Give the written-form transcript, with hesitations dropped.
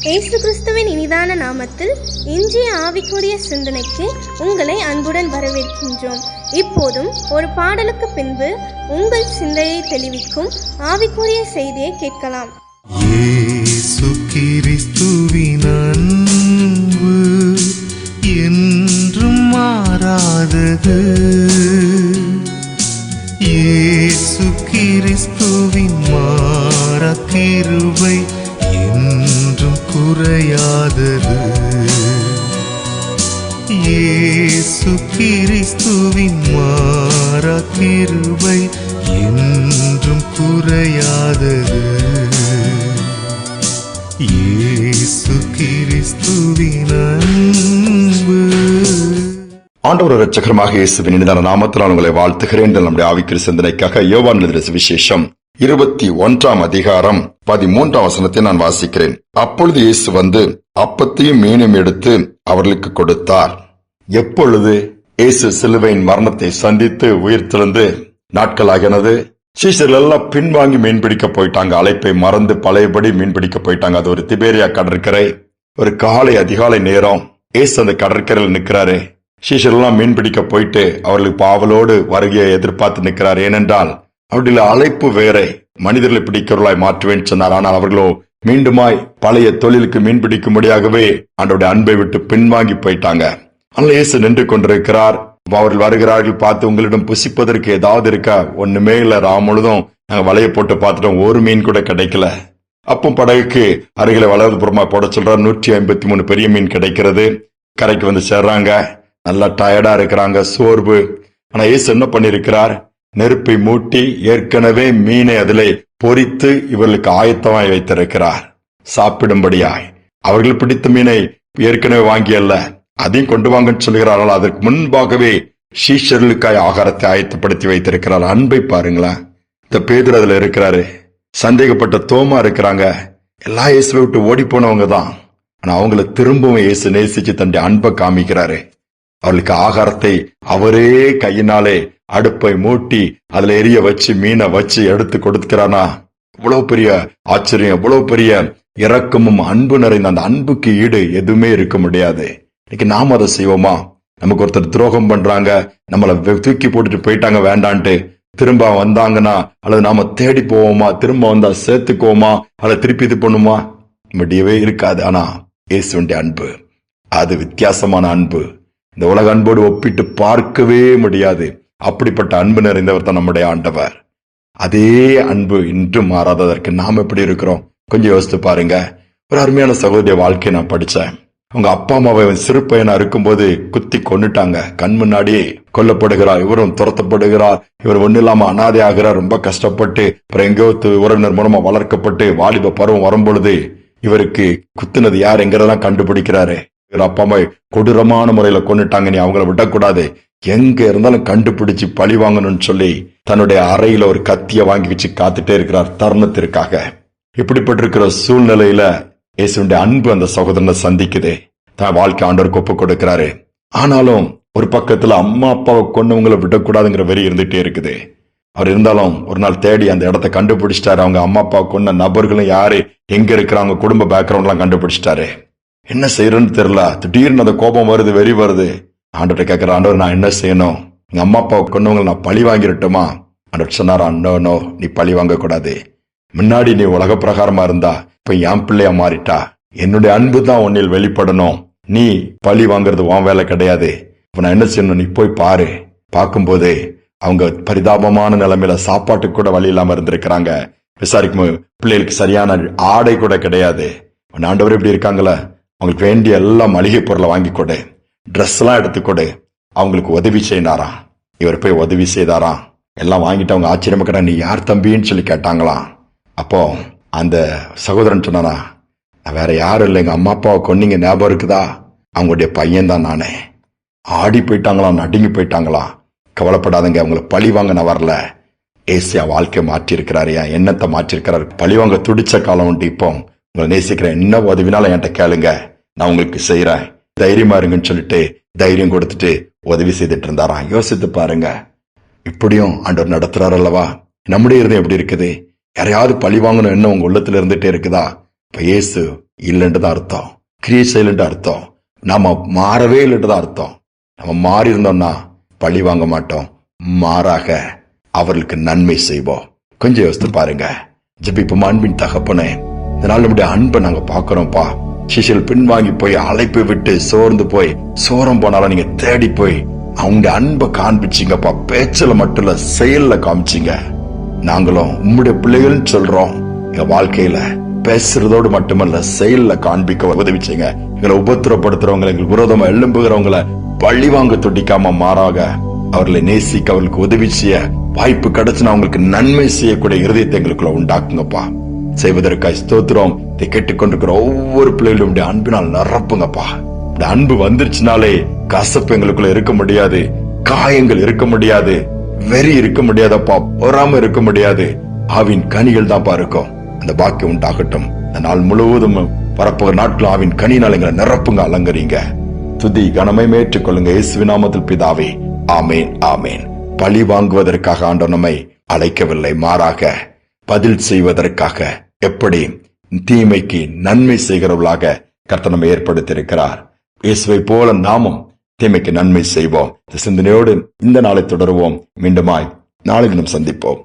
இயேசு கிறிஸ்துவின் இனிதான நாமத்தில் இன்றைய ஆவிக்குரிய சிந்தனைக்கு உங்களை அன்புடன் வரவேற்கின்றோம். இப்போதும் ஒரு பாடலுக்கு பின்பு உங்கள் சிந்தையை தெளிவிக்கும் ஆவிக்குரிய செய்தியை கேட்கலாம். இயேசு கிறிஸ்துவின் அன்பு என்றும் மாறாதது. இயேசு கிறிஸ்துவின் மாறா கிருபை என்றும் குறையாதது. இயேசு கிறிஸ்துவின் மாறா கிருபை என்றும் குறையாதது. இயேசு கிறிஸ்துவின் அன்பு. ஆண்டவர் இரட்சகருமாக இயேசுவின் இனிதான நாமத்தினால் உங்களை வாழ்த்துகிறேன். நம்முடைய ஆவிக்குரிய சிந்தனைக்காக யோவான் எழுதின சுவிசேஷம் 21 அதிகாரம் 13 வசனத்தை நான் வாசிக்கிறேன். அப்பொழுது இயேசு வந்து அப்பத்தையும் மீனையும் எடுத்து அவர்களுக்கு கொடுத்தார். எப்பொழுது இயேசு சிலுவையின் மரணத்தை சந்தித்து உயிர்த்தெழுந்து நாட்களாகினது, சீஷர்கள் எல்லாம் பின்வாங்கி மீன்பிடிக்க போயிட்டாங்க. அழைப்பை மறந்து பழையபடி மீன்பிடிக்க போயிட்டாங்க. அது ஒரு திபேரியா கடற்கரை. ஒரு அதிகாலை நேரம் இயேசு அந்த கடற்கரையில் நிற்கிறாரு. சீஷர்கள் மீன்பிடிக்க போயிட்டு அவர்களுக்கு ஆவலோடு வருகையை எதிர்பார்த்து நிற்கிறார். ஏனென்றால் அவருடைய அழைப்பு வேற, மனிதர்களை பிடிக்கிறவர்களாய் மாற்றுவேன்னு சொன்னார். ஆனால் அவர்களோ மீண்டுமாய் பழைய தொழிலுக்கு மீன்பிடிக்கும்படியாகவே ஆண்டவருடைய அன்பை விட்டு பின்வாங்கி போயிட்டாங்க. ஆனால் இயேசு நின்று கொண்டிருக்கிறார். அவர்கள் வருகிறார்கள். பார்த்து, உங்களிடம் புசிப்பதற்கு ஏதாவது இருக்கா? ஒண்ணுமே இல்ல, முழுதும் நாங்க வலைய போட்டு பார்த்துட்டோம், ஒரு மீன் கூட கிடைக்கல. அப்போ படகுக்கு அருகில வலதுபுறமா போட சொல்றாரு. 153 பெரிய மீன் கிடைக்கிறது. கரைக்கு வந்து சேர்றாங்க. நல்லா டயர்டா இருக்கிறாங்க, சோர்வு. ஆனா இயேசு என்ன பண்ணிருக்கிறார்? நெருப்பை மூட்டி ஏற்கனவே மீனை அதிலே பொரித்து இவர்களுக்கு ஆயத்தமாய் வைத்திருக்கிறார், சாப்பிடும்படியாய். அவர்கள் பிடித்த மீனை ஏற்கனவே வாங்கியல்ல, அதையும் கொண்டு வாங்கன்னு சொல்கிறார்கள். அதற்கு முன்பாகவே சீஷர்களுக்காய் ஆகாரத்தை ஆயத்தப்படுத்தி வைத்திருக்கிறார். அன்பை பாருங்களேன். இந்த பேதுரு அதுல இருக்கிறாரு, சந்தேகப்பட்ட தோமா இருக்கிறாங்க. எல்லா இயேசுவை விட்டு ஓடி போனவங்க தான். ஆனா அவங்களை திரும்பவும் இயேசு நேசிச்சு தன்னுடைய அன்பை காமிக்கிறாரு. அவர்களுக்கு ஆகாரத்தை அவரே கையினாலே அடுப்பை மூட்டி அதுல எரிய வச்சு மீனை வச்சு எடுத்து கொடுக்கிறானா? இவ்வளவு பெரிய ஆச்சரியம், இவ்வளவு பெரிய இரக்கமும் அன்பு நிறைந்த அந்த அன்புக்கு ஈடு எதுவுமே இருக்க முடியாது. இன்னைக்கு நாம அதை செய்வோமா? நமக்கு ஒருத்தர் துரோகம் பண்றாங்க, நம்மளை தூக்கி போட்டுட்டு போயிட்டாங்க வேண்டான்ட்டு, திரும்ப வந்தாங்கன்னா அல்லது நாம தேடி போவோமா? திரும்ப வந்தா சேர்த்துக்குவோமா? அல்லது திருப்பி இது பண்ணுமா? முடியவே இருக்காது. ஆனா இயேசுவின் அன்பு அது வித்தியாசமான அன்பு. இந்த உலக அன்போடு ஒப்பிட்டு பார்க்கவே முடியாது. அப்படிப்பட்ட அன்பு நிறைந்தவர் தான் நம்முடைய ஆண்டவர். அதே அன்பு இன்றும் மாறாததற்கு நாம் எப்படி இருக்கிறோம்? கொஞ்சம் யோசித்து பாருங்க. ஒரு அருமையான சகோதரிய வாழ்க்கையை நான் படிச்சேன். அவங்க அப்பா அம்மாவை சிறு பையனா இருக்கும்போது குத்தி கொன்னுட்டாங்க. கண் முன்னாடியே கொல்லப்படுகிறார். இவரும் துரத்தப்படுகிறார். இவர் ஒண்ணு இல்லாம அனாதை ஆகிறார். ரொம்ப கஷ்டப்பட்டு அப்புறம் எங்கோ உறவினர் மூலமா வளர்க்கப்பட்டு வாலிப பருவம் வரும்பொழுது இவருக்கு குத்துனது யார் எங்கிறதெல்லாம் கண்டுபிடிக்கிறாரு. இவர் அப்பா அம்மா கொடூரமான முறையில கொன்னுட்டாங்க, நீ அவங்கள விடக்கூடாது, எங்க இருந்தாலும் கண்டுபிடிச்சு பழி வாங்கணும்னு சொல்லி தன்னுடைய அறையில ஒரு கத்திய வாங்கி வச்சு காத்துட்டே இருக்கிறார் தருணத்திற்காக. இப்படிப்பட்டிருக்கிற சூழ்நிலையில இயேசுடைய அன்பு அந்த சகோதரனை சந்திக்குது. தான் வாழ்க்கை ஆண்டவருக்கு ஒப்பு கொடுக்கிறாரு. ஆனாலும் ஒரு பக்கத்துல அம்மா அப்பாவை கொன்னவங்களை விடக்கூடாதுங்கிற வெறி இருந்துட்டே இருக்குது. அவர் இருந்தாலும் ஒரு நாள் தேடி அந்த இடத்த கண்டுபிடிச்சிட்டாரு. அவங்க அம்மா அப்பா கொன்ன நபர்களும் யாரு, எங்க இருக்கிறாங்க, குடும்ப பேக்ரவுண்ட் எல்லாம் கண்டுபிடிச்சிட்டாரு. என்ன செய்யறன்னு தெரியல. திடீர்னு அந்த கோபம் வருது, வெறி வருது. ஆண்டவர்கிட்ட கேட்கிற, ஆண்டவர் நான் என்ன செய்யணும்? எங்க அம்மா அப்பாவை கொன்னவங்களை நான் பழி வாங்கிரட்டுமா? ஆண்டவர் சொன்னாரா, நோ, நீ பழி வாங்க கூடாது. முன்னாடி நீ உலக பிரகாரமா இருந்தா, இப்ப என் பிள்ளையா மாறிட்டா. என்னுடைய அன்பு தான் உன்னில் வெளிப்படணும். நீ பழி வாங்குறது உன் வேலை கிடையாது. இப்ப நான் என்ன செய்யணும்? நீ போய் பாரு. பார்க்கும்போது அவங்க பரிதாபமான நிலைமையில சாப்பாட்டுக்கு கூட வழி இல்லாம இருந்திருக்கிறாங்க. விசாரிக்கும் பிள்ளைகளுக்கு சரியான ஆடை கூட கிடையாது. ஆண்டவர் எப்படி இருக்காங்களே, அவங்களுக்கு வேண்டிய எல்லா மளிகை பொருளை வாங்கி கொடு, ட்ரெஸ் எல்லாம் எடுத்துக்கொடு, அவங்களுக்கு உதவி செய்யினாராம். இவர் போய் உதவி செய்தாராம். எல்லாம் வாங்கிட்டு அவங்க ஆச்சரியமா கேட்டா, நீ யார் தம்பின்னு சொல்லி கேட்டாங்களாம். அப்போ அந்த சகோதரன் சொன்னாரா, நான் வேற யாரும் இல்லை, எங்க அம்மா அப்பாவை கொன்னீங்க ஞாபகம் இருக்குதா? அவங்களுடைய பையன் தான் நானே. ஆடி போயிட்டாங்களாம், நடுங்கி போயிட்டாங்களாம். கவலைப்படாதங்க, அவங்களை பழி வாங்க நான் வரல. ஏசியா வாழ்க்கையை மாற்றி இருக்கிறாரு, என் எண்ணத்தை மாற்றி இருக்கிறாரு. பழி வாங்க துடிச்ச காலம் உண்டு. இப்போ உங்களை நேசிக்கிறேன், என்ன உதவினாலும் என்கிட்ட கேளுங்க, நான் உங்களுக்கு செய்யறேன், தைரியமா இருங்கன்னு சொல்லிட்டு தைரியம் கொடுத்துட்டு உதவி செய்துட்டு இருந்தாராம். யோசித்து பாருங்க. இப்படியும் ஆண்டவர் நடத்துறாரு அல்லவா? நம்முடைய இருதயம் எப்படி இருக்குது? யாரையாவது பழி வாங்கணும் என்ன உங்க உள்ளத்துல இருந்துட்டே இருக்குதா? இப்ப இயேசு இல்லைன்றதான் அர்த்தம், கிரியை செய்யலன்ற அர்த்தம், நாம மாறவே இல்லைன்றதான் அர்த்தம். நம்ம மாறி இருந்தோம்னா பழி வாங்க மாட்டோம், மாறாக அவர்களுக்கு நன்மை செய்வோம். கொஞ்சம் யோசித்து பாருங்க. ஜெபிப்போம். அன்பின் தகப்பனே, இதனால நம்முடைய அன்பை நாங்க பாக்குறோம்ப்பா. சிஷியல் பின்வாங்கி போய் அழைப்பு விட்டு சோர்ந்து போய் சோரம் போனாலும் நீங்க தேடி போய் அவங்க அன்பை காண்பிச்சீங்கப்பா. பேச்சல மட்டும் இல்ல, செயல்ல காமிச்சீங்க. நாங்களும் உம்முடைய பிள்ளைகள் சொல்றோம். எங்க வாழ்க்கையில பேசுறதோடு மட்டுமல்ல, செயல்ல காண்பிக்க உதவிச்சீங்க. எங்களை உபத்திரப்படுத்துறவங்களை, எங்களுக்கு விரோதமா எழும்புகிறவங்களை பழிவாங்க துடிக்காம மாறாக அவர்களை நேசிக்க அவர்களுக்கு உதவி செய்ய வாய்ப்பு கிடைச்சுன்னா அவங்களுக்கு நன்மை செய்யக்கூடிய இருதயத்தை எங்களுக்குள்ள உண்டாக்குங்கப்பா. செய்வதற்காக ஸ்தோத்திரம். இதை கேட்டுக்கொண்டிருக்கிற ஒவ்வொரு பிள்ளைகளும் அன்பினால் நிரப்புங்கப்பா. அன்பு வந்துருச்சுனாலே கசப்பு எங்களுக்குள்ள இருக்க முடியாது, காயங்கள் இருக்க முடியாது, வெறி இருக்க முடியாதப்பா, பொறாம இருக்க முடியாது. ஆவின் கனிகள் தான்ப்பா இருக்கும். அந்த பாக்கியம் உண்டாகட்டும். இந்த நாள் முழுவதும் வரப்போகிற நாட்கள் ஆவின் கனினால் எங்களை நிரப்புங்க, அலங்கரிங்க. துதி கனமை ஏற்றுக்கொள்ளுங்க இயேசுவின் நாமத்தில் பிதாவே, ஆமேன் ஆமேன். பழி வாங்குவதற்காக ஆண்டவர் நம்மை அழைக்கவில்லை, மாறாக பதில் செய்வதற்காக, எப்படி தீமைக்கு நன்மை செய்கிறவர்களாக கர்த்தர் நம்மை ஏற்படுத்தியிருக்கிறார். இயேசுவை போல நாமும் தீமைக்கு நன்மை செய்வோம். சிந்தனையோடு இந்த நாளை தொடருவோம். மீண்டுமாய் நாளை தினம் சந்திப்போம்.